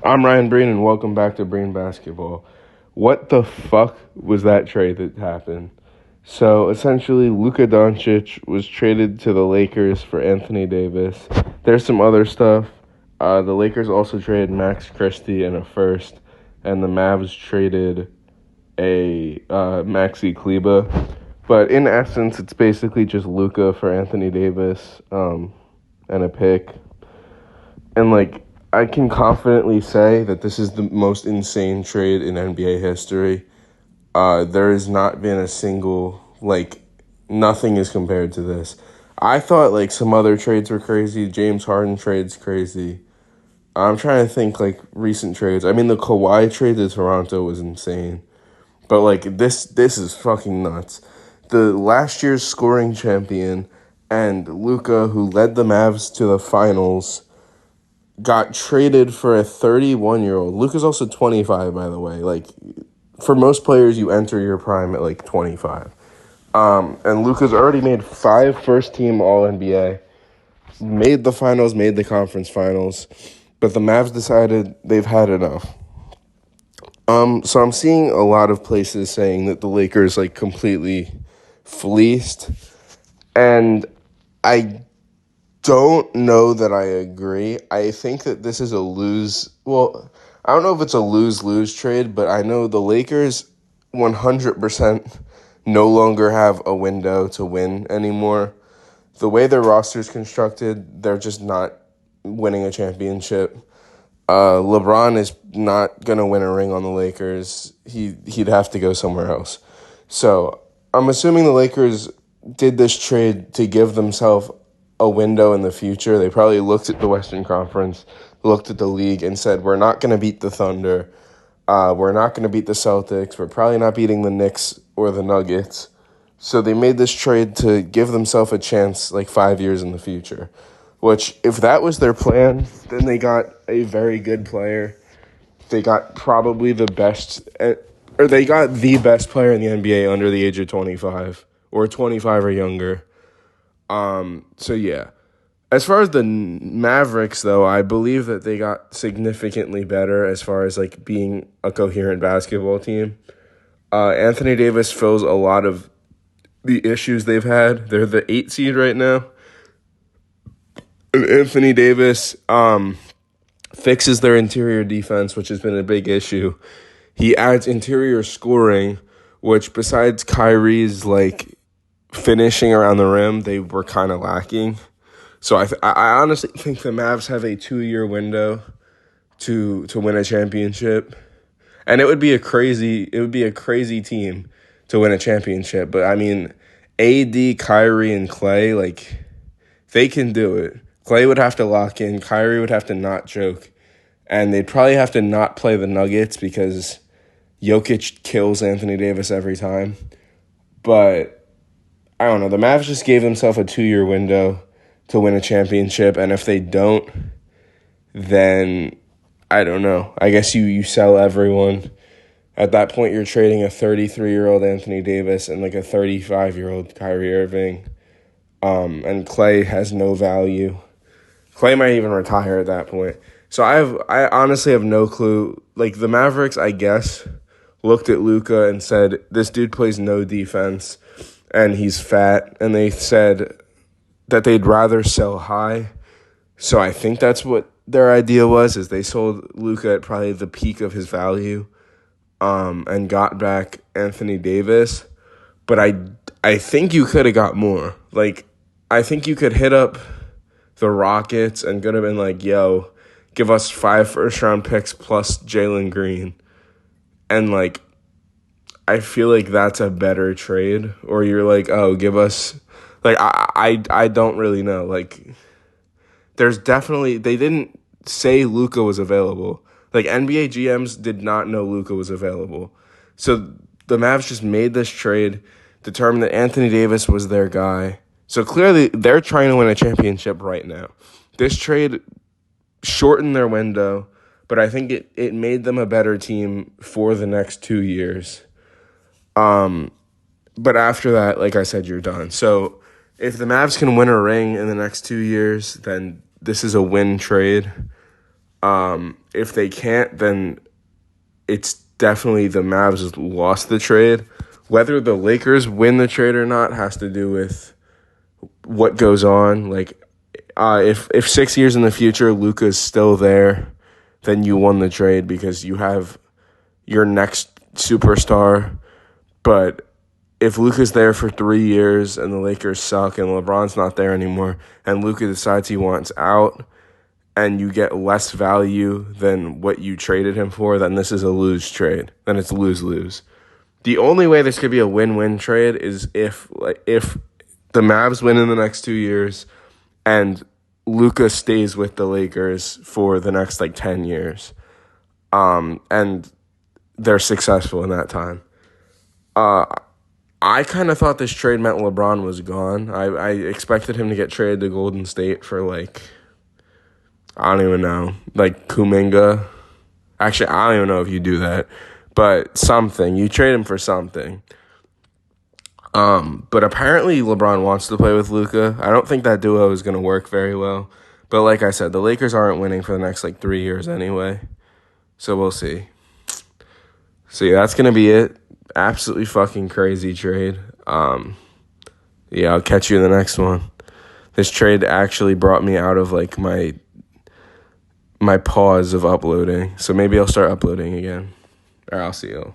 I'm Ryan Breen, and welcome back to Breen Basketball. What the fuck was that trade that happened? So essentially, Luka Doncic was traded to the Lakers for Anthony Davis. There's some other stuff. The Lakers also traded Max Christie and a first, and the Mavs traded a Maxi Kleba. But in essence, it's basically just Luka for Anthony Davis and a pick. And I can confidently say that this is the most insane trade in NBA history. There has not been a single, nothing is compared to this. I thought, some other trades were crazy. James Harden trade's crazy. I'm trying to think, recent trades. I mean, the Kawhi trade to Toronto was insane. But, this is fucking nuts. The last year's scoring champion and Luka, who led the Mavs to the finals, got traded for a 31-year-old. Luka's also 25, by the way. For most players, you enter your prime at 25. And Luka's already made 5 first-team All-NBA, made the finals, made the conference finals, but the Mavs decided they've had enough. So I'm seeing a lot of places saying that the Lakers completely fleeced, and I don't know that I agree. I think that this is a lose. Well, I don't know if it's a lose-lose trade, but I know the Lakers 100% no longer have a window to win anymore. The way their roster's constructed, they're just not winning a championship. LeBron is not going to win a ring on the Lakers. He'd have to go somewhere else. So I'm assuming the Lakers did this trade to give themselves a window in the future. They probably looked at the Western Conference, looked at the league, and said, we're not going to beat the Thunder. We're not going to beat the Celtics. We're probably not beating the Knicks or the Nuggets. So they made this trade to give themselves a chance 5 years in the future, which if that was their plan, then they got a very good player. They got probably the best, or they got the best player in the NBA under the age of 25 or 25 or younger. So yeah. As far as the Mavericks, though, I believe that they got significantly better as far as being a coherent basketball team. Anthony Davis fills a lot of the issues they've had. They're the 8 seed right now. And Anthony Davis fixes their interior defense, which has been a big issue. He adds interior scoring, which besides Kyrie's finishing around the rim, they were kind of lacking. So I honestly think the Mavs have a 2-year window to win a championship, and it would be a crazy team to win a championship. But I mean, AD, Kyrie, and Clay, they can do it. Clay would have to lock in, Kyrie would have to not choke, and they'd probably have to not play the Nuggets because Jokic kills Anthony Davis every time. But I don't know. The Mavs just gave themselves a 2-year window to win a championship, and if they don't, then I don't know. I guess you sell everyone. At that point, you're trading a 33-year-old Anthony Davis and a 35-year-old Kyrie Irving, and Clay has no value. Clay might even retire at that point. So I honestly have no clue. The Mavericks, I guess, looked at Luka and said, this dude plays no defense, and he's fat, and they said that they'd rather sell high. So I think that's what their idea was, is they sold Luka at probably the peak of his value, and got back Anthony Davis. But I think you could have got more. I think you could hit up the Rockets and could have been yo, give us 5 first-round picks plus Jalen Green. And, I feel that's a better trade. Or you're oh, give us... I don't really know. There's definitely... They didn't say Luka was available. NBA GMs did not know Luka was available. So the Mavs just made this trade, determined that Anthony Davis was their guy. So clearly they're trying to win a championship right now. This trade shortened their window, but I think it made them a better team for the next 2 years. But after that, like I said, you're done. So if the Mavs can win a ring in the next 2 years, then this is a win trade. If they can't, then it's definitely the Mavs lost the trade. Whether the Lakers win the trade or not has to do with what goes on. Like, if 6 years in the future Luka's still there, then you won the trade because you have your next superstar. But if Luka's there for 3 years and the Lakers suck and LeBron's not there anymore and Luka decides he wants out and you get less value than what you traded him for, then this is a lose trade. Then it's lose-lose. The only way this could be a win-win trade is if the Mavs win in the next 2 years and Luka stays with the Lakers for the next 10 years. And they're successful in that time. I kind of thought this trade meant LeBron was gone. I expected him to get traded to Golden State for I don't even know, Kuminga. Actually, I don't even know if you do that, but something. You trade him for something. But apparently LeBron wants to play with Luka. I don't think that duo is going to work very well. But like I said, the Lakers aren't winning for the next 3 years anyway. So we'll see. So yeah, that's going to be it. Absolutely fucking crazy trade. Yeah, I'll catch you in the next one. This trade actually brought me out of my pause of uploading. So maybe I'll start uploading again. Or I'll see you.